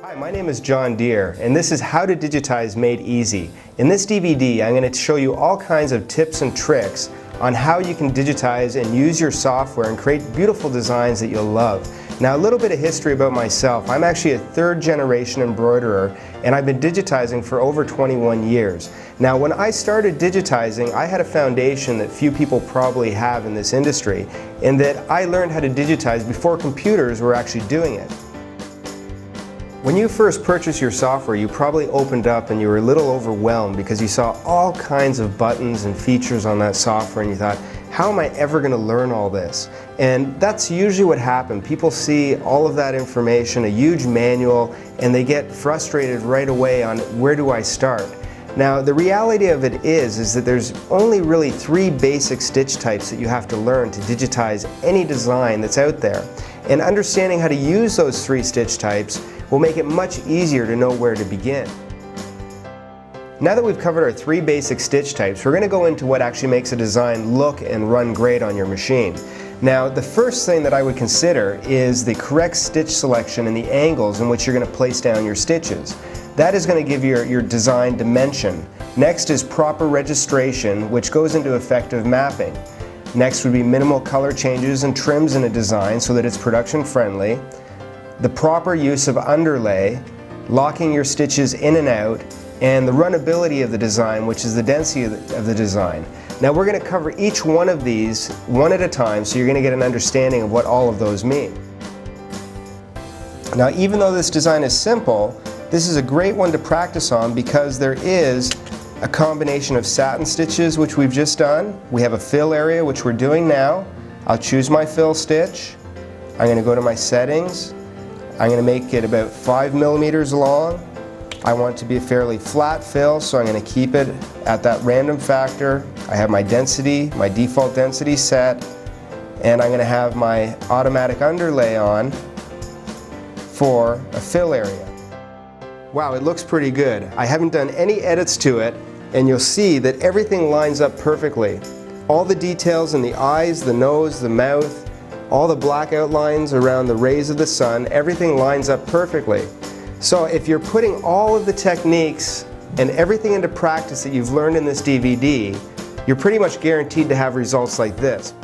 Hi, my name is John Deere, and this is How to Digitize Made Easy. In this DVD, I'm going to show you all kinds of tips and tricks on how you can digitize and use your software and create beautiful designs that you'll love. Now, a little bit of history about myself. I'm actually a third-generation embroiderer, and I've been digitizing for over 21 years. Now, when I started digitizing, I had a foundation that few people probably have in this industry, in that I learned how to digitize before computers were actually doing it. When you first purchased your software, you probably opened up and you were a little overwhelmed because you saw all kinds of buttons and features on that software and you thought, how am I ever going to learn all this? And that's usually what happened. People see all of that information, a huge manual, and they get frustrated right away on where do I start? Now, the reality of it is that there's only really 3 basic stitch types that you have to learn to digitize any design that's out there. And understanding how to use those 3 stitch types will make it much easier to know where to begin. Now that we've covered our 3 basic stitch types, we're going to go into what actually makes a design look and run great on your machine. Now, the first thing that I would consider is the correct stitch selection and the angles in which you're going to place down your stitches. That is going to give your design dimension. Next is proper registration, which goes into effective mapping. Next would be minimal color changes and trims in a design so that it's production friendly. The proper use of underlay, locking your stitches in and out, and the runnability of the design, which is the density of the design. Now we're going to cover each one of these one at a time, so you're going to get an understanding of what all of those mean. Now, even though this design is simple, this is a great one to practice on because there is a combination of satin stitches, which we've just done. We have a fill area, which we're doing now. I'll choose my fill stitch. I'm going to go to my settings. I'm going to make it about 5 millimeters long. I want it to be a fairly flat fill, so I'm going to keep it at that random factor. I have my density, my default density set, and I'm going to have my automatic underlay on for a fill area. Wow, it looks pretty good. I haven't done any edits to it, and you'll see that everything lines up perfectly. All the details in the eyes, the nose, the mouth, all the black outlines around the rays of the sun, everything lines up perfectly. So if you're putting all of the techniques and everything into practice that you've learned in this DVD, you're pretty much guaranteed to have results like this.